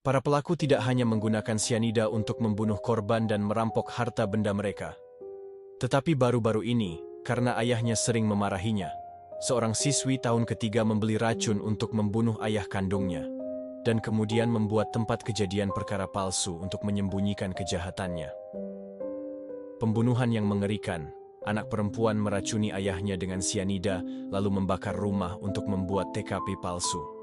Para pelaku tidak hanya menggunakan sianida untuk membunuh korban dan merampok harta benda mereka. Tetapi baru-baru ini, karena ayahnya sering memarahinya, seorang siswi tahun ketiga membeli racun untuk membunuh ayah kandungnya, dan kemudian membuat tempat kejadian perkara palsu untuk menyembunyikan kejahatannya. Pembunuhan yang mengerikan, anak perempuan meracuni ayahnya dengan sianida lalu membakar rumah untuk membuat TKP palsu.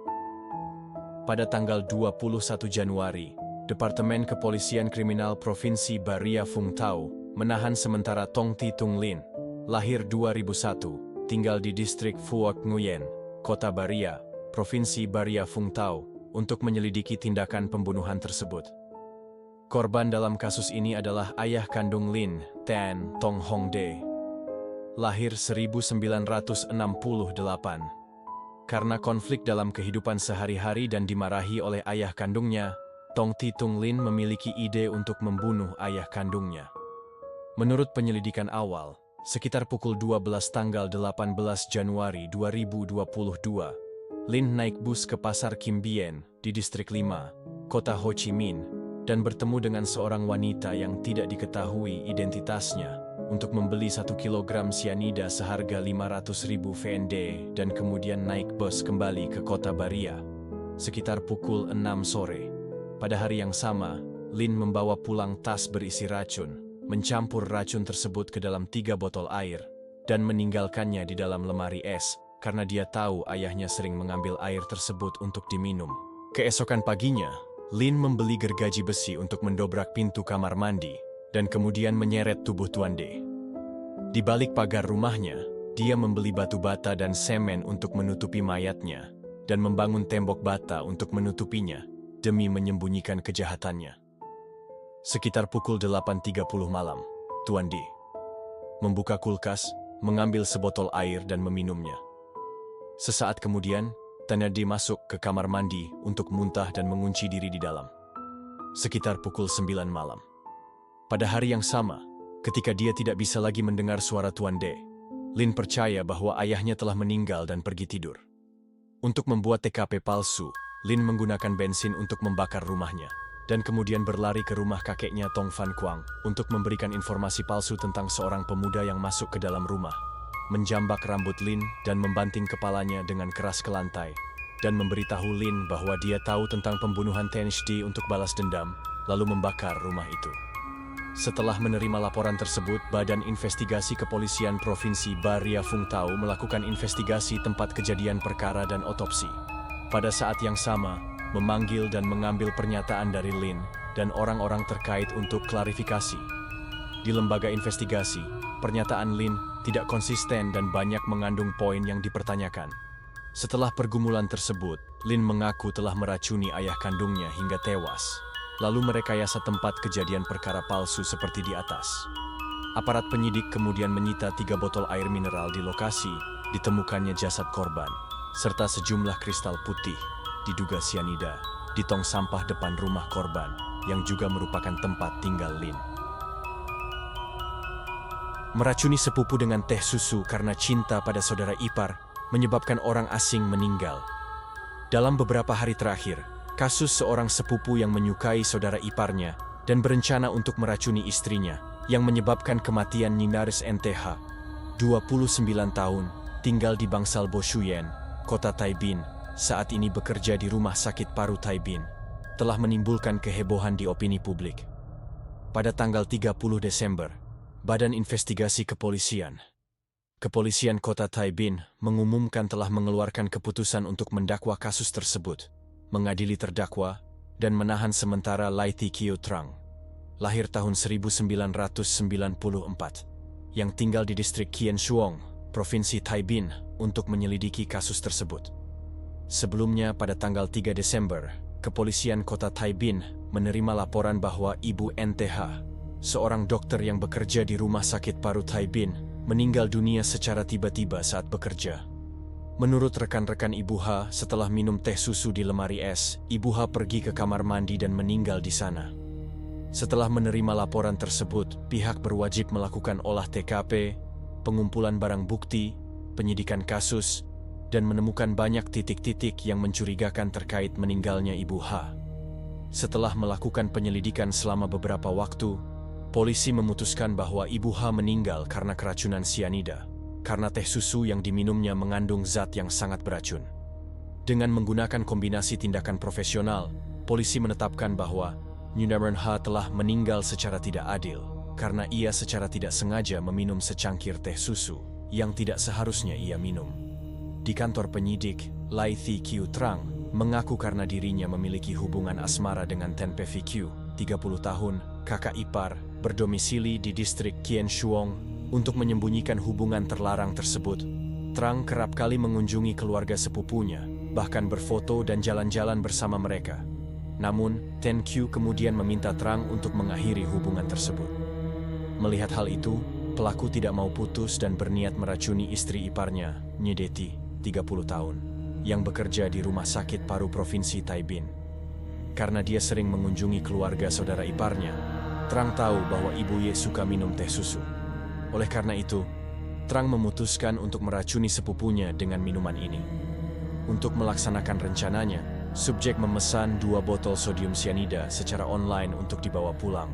Pada tanggal 21 Januari, Departemen Kepolisian Kriminal Provinsi Baria Phung Thau menahan sementara Tong Thi Tung Lin, lahir 2001, tinggal di distrik Phuoc Nguyen, Kota Baria, Provinsi Baria Phung Thau, untuk menyelidiki tindakan pembunuhan tersebut. Korban dalam kasus ini adalah ayah kandung Lin, Tan Tong Hong De, lahir 1968. Karena konflik dalam kehidupan sehari-hari dan dimarahi oleh ayah kandungnya, Tong Thi Tung Lin memiliki ide untuk membunuh ayah kandungnya. Menurut penyelidikan awal, sekitar pukul 12 tanggal 18 Januari 2022, Lin naik bus ke Pasar Kim Bien di Distrik 5, Kota Ho Chi Minh, dan bertemu dengan seorang wanita yang tidak diketahui identitasnya untuk membeli 1 kilogram sianida seharga 500.000 VND dan kemudian naik bus kembali ke Kota Baria sekitar pukul 6 sore. Pada hari yang sama, Lin membawa pulang tas berisi racun, mencampur racun tersebut ke dalam 3 botol air, dan meninggalkannya di dalam lemari es karena dia tahu ayahnya sering mengambil air tersebut untuk diminum. Keesokan paginya, Lin membeli gergaji besi untuk mendobrak pintu kamar mandi dan kemudian menyeret tubuh Tuan D. Di balik pagar rumahnya, dia membeli batu bata dan semen untuk menutupi mayatnya, dan membangun tembok bata untuk menutupinya, demi menyembunyikan kejahatannya. Sekitar pukul 8.30 malam, Tuan D membuka kulkas, mengambil sebotol air dan meminumnya. Sesaat kemudian, Tuan D masuk ke kamar mandi untuk muntah dan mengunci diri di dalam. Sekitar pukul 9 malam. Pada hari yang sama, ketika dia tidak bisa lagi mendengar suara Tuan D, Lin percaya bahwa ayahnya telah meninggal dan pergi tidur. Untuk membuat TKP palsu, Lin menggunakan bensin untuk membakar rumahnya, dan kemudian berlari ke rumah kakeknya Tong Fan Quang untuk memberikan informasi palsu tentang seorang pemuda yang masuk ke dalam rumah, menjambak rambut Lin dan membanting kepalanya dengan keras ke lantai, dan memberitahu Lin bahwa dia tahu tentang pembunuhan Tan Shdi untuk balas dendam, lalu membakar rumah itu. Setelah menerima laporan tersebut, Badan Investigasi Kepolisian Provinsi Baria Phung Thau melakukan investigasi tempat kejadian perkara dan otopsi. Pada saat yang sama, memanggil dan mengambil pernyataan dari Lin dan orang-orang terkait untuk klarifikasi. Di lembaga investigasi, pernyataan Lin tidak konsisten dan banyak mengandung poin yang dipertanyakan. Setelah pergumulan tersebut, Lin mengaku telah meracuni ayah kandungnya hingga tewas, lalu merekayasa tempat kejadian perkara palsu seperti di atas. Aparat penyidik kemudian menyita 3 botol air mineral di lokasi, ditemukannya jasad korban, serta sejumlah kristal putih, diduga sianida, di tong sampah depan rumah korban, yang juga merupakan tempat tinggal Lin. Meracuni sepupu dengan teh susu karena cinta pada saudara ipar, menyebabkan orang asing meninggal. Dalam beberapa hari terakhir, kasus seorang sepupu yang menyukai saudara iparnya dan berencana untuk meracuni istrinya, yang menyebabkan kematian Ninaris NTH, 29 tahun, tinggal di Bangsal Bo Shuyen, Kota Taibin, saat ini bekerja di Rumah Sakit Paru Taibin, telah menimbulkan kehebohan di opini publik. Pada tanggal 30 Desember, Badan Investigasi Kepolisian Kota Taibin mengumumkan telah mengeluarkan keputusan untuk mendakwa kasus tersebut, mengadili terdakwa, dan menahan sementara Lai Thi Kiu Trang, lahir tahun 1994, yang tinggal di distrik Kien Shuong, Provinsi Taibin, untuk menyelidiki kasus tersebut. Sebelumnya pada tanggal 3 Desember, Kepolisian Kota Taibin menerima laporan bahwa Ibu NTH, seorang dokter yang bekerja di Rumah Sakit Paru Taibin, meninggal dunia secara tiba-tiba saat bekerja. Menurut rekan-rekan Ibu H, setelah minum teh susu di lemari es, Ibu H pergi ke kamar mandi dan meninggal di sana. Setelah menerima laporan tersebut, pihak berwajib melakukan olah TKP, pengumpulan barang bukti, penyidikan kasus, dan menemukan banyak titik-titik yang mencurigakan terkait meninggalnya Ibu H. Setelah melakukan penyelidikan selama beberapa waktu, polisi memutuskan bahwa Ibu H meninggal karena keracunan sianida, karena teh susu yang diminumnya mengandung zat yang sangat beracun. Dengan menggunakan kombinasi tindakan profesional, polisi menetapkan bahwa Nyunaran H telah meninggal secara tidak adil, karena ia secara tidak sengaja meminum secangkir teh susu yang tidak seharusnya ia minum. Di kantor penyidik, Lai Thi Q Trang mengaku karena dirinya memiliki hubungan asmara dengan Ten Pei Q, 30 tahun, kakak ipar, berdomisili di distrik Kien Shuong. Untuk menyembunyikan hubungan terlarang tersebut, Trang kerap kali mengunjungi keluarga sepupunya, bahkan berfoto dan jalan-jalan bersama mereka. Namun, Ten Q kemudian meminta Trang untuk mengakhiri hubungan tersebut. Melihat hal itu, pelaku tidak mau putus dan berniat meracuni istri iparnya, Nyedeti, 30 tahun, yang bekerja di rumah sakit paru provinsi Taibin. Karena dia sering mengunjungi keluarga saudara iparnya, Trang tahu bahwa Ibu Ye suka minum teh susu. Oleh karena itu, Trang memutuskan untuk meracuni sepupunya dengan minuman ini. Untuk melaksanakan rencananya, subjek memesan 2 botol sodium cyanida secara online untuk dibawa pulang.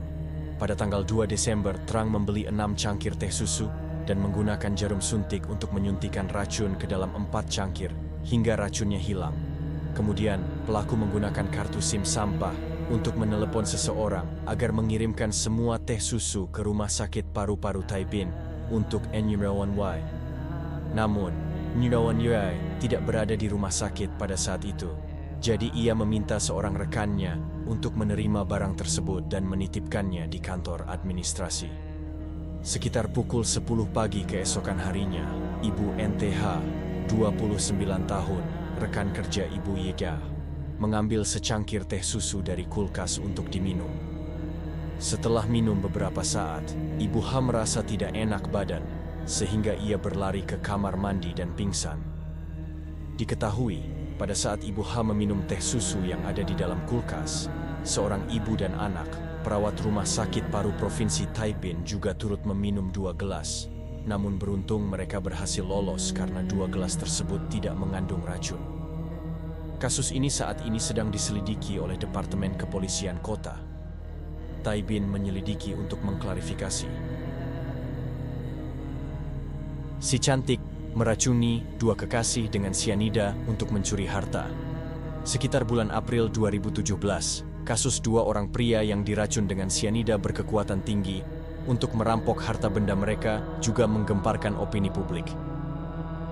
Pada tanggal 2 Desember, Trang membeli 6 cangkir teh susu dan menggunakan jarum suntik untuk menyuntikkan racun ke dalam 4 cangkir hingga racunnya hilang. Kemudian, pelaku menggunakan kartu SIM sampah untuk menelepon seseorang agar mengirimkan semua teh susu ke rumah sakit paru-paru Taibin untuk Nyunaran Y. Namun, Nyunaran Y tidak berada di rumah sakit pada saat itu. Jadi ia meminta seorang rekannya untuk menerima barang tersebut dan menitipkannya di kantor administrasi. Sekitar pukul 10 pagi keesokan harinya, Ibu NTH, 29 tahun, rekan kerja Ibu Yega, mengambil secangkir teh susu dari kulkas untuk diminum. Setelah minum beberapa saat, Ibu H merasa tidak enak badan, sehingga ia berlari ke kamar mandi dan pingsan. Diketahui, pada saat Ibu H meminum teh susu yang ada di dalam kulkas, seorang ibu dan anak, perawat rumah sakit paru provinsi Taibin juga turut meminum 2 gelas. Namun beruntung mereka berhasil lolos karena 2 gelas tersebut tidak mengandung racun. Kasus ini saat ini sedang diselidiki oleh Departemen Kepolisian Kota Taibin menyelidiki untuk mengklarifikasi. Si cantik meracuni 2 kekasih dengan sianida untuk mencuri harta. Sekitar bulan April 2017, kasus 2 orang pria yang diracun dengan sianida berkekuatan tinggi untuk merampok harta benda mereka juga menggemparkan opini publik.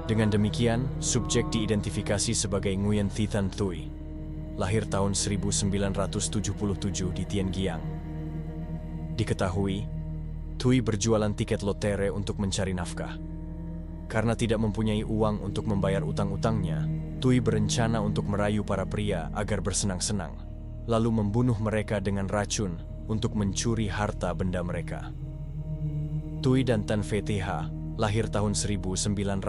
Dengan demikian, subjek diidentifikasi sebagai Nguyen Thi Thanh Thuy, lahir tahun 1977 di Tiangiang. Diketahui, Thuy berjualan tiket lotre untuk mencari nafkah. Karena tidak mempunyai uang untuk membayar utang-utangnya, Thuy berencana untuk merayu para pria agar bersenang-senang, lalu membunuh mereka dengan racun untuk mencuri harta benda mereka. Thuy dan Tan Ve Th, lahir tahun 1965,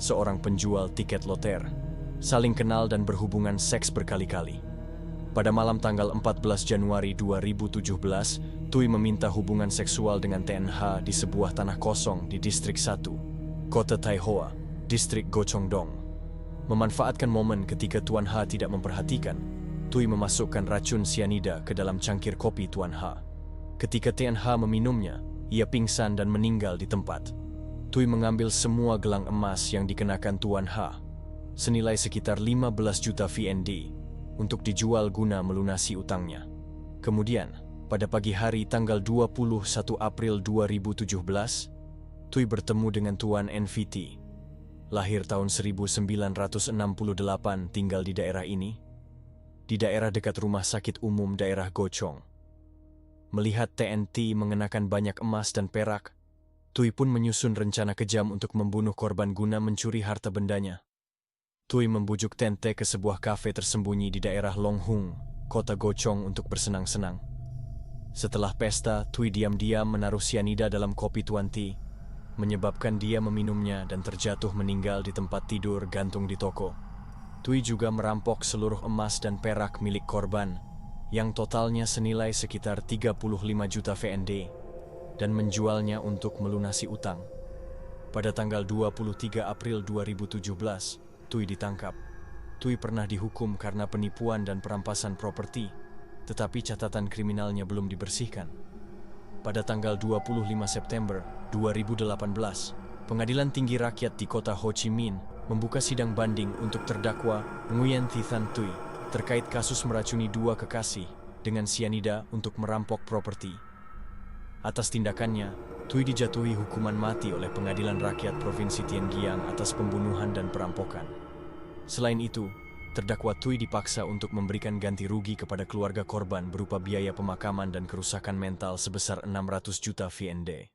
seorang penjual tiket loter, saling kenal dan berhubungan seks berkali-kali. Pada malam tanggal 14 Januari 2017, Thuy meminta hubungan seksual dengan TNH di sebuah tanah kosong di Distrik 1, Kota Tai Hoa, Distrik Gochongdong. Memanfaatkan momen ketika Tuan H tidak memperhatikan, Thuy memasukkan racun sianida ke dalam cangkir kopi Tuan H. Ketika TNH meminumnya, ia pingsan dan meninggal di tempat. Thuy mengambil semua gelang emas yang dikenakan Tuan H, senilai sekitar 15 juta VND, untuk dijual guna melunasi utangnya. Kemudian, pada pagi hari tanggal 21 April 2017, Thuy bertemu dengan Tuan NVT, lahir tahun 1968, tinggal di daerah ini, di daerah dekat rumah sakit umum daerah Gochong. Melihat TNT mengenakan banyak emas dan perak, Thuy pun menyusun rencana kejam untuk membunuh korban guna mencuri harta bendanya. Thuy membujuk TNT ke sebuah kafe tersembunyi di daerah Longhung, kota Gochong untuk bersenang-senang. Setelah pesta, Thuy diam-diam menaruh sianida dalam kopi Tuan T, menyebabkan dia meminumnya dan terjatuh meninggal di tempat tidur gantung di toko. Thuy juga merampok seluruh emas dan perak milik korban, yang totalnya senilai sekitar 35 juta VND, dan menjualnya untuk melunasi utang. Pada tanggal 23 April 2017, Thuy ditangkap. Tui pernah dihukum karena penipuan dan perampasan properti, tetapi catatan kriminalnya belum dibersihkan. Pada tanggal 25 September 2018, Pengadilan Tinggi Rakyat di kota Ho Chi Minh membuka sidang banding untuk terdakwa Nguyen Thi Thanh Tui terkait kasus meracuni 2 kekasih dengan sianida untuk merampok properti. Atas tindakannya, Tui dijatuhi hukuman mati oleh Pengadilan Rakyat Provinsi Tiên Giang atas pembunuhan dan perampokan. Selain itu, terdakwa Tui dipaksa untuk memberikan ganti rugi kepada keluarga korban berupa biaya pemakaman dan kerusakan mental sebesar 600 juta VND.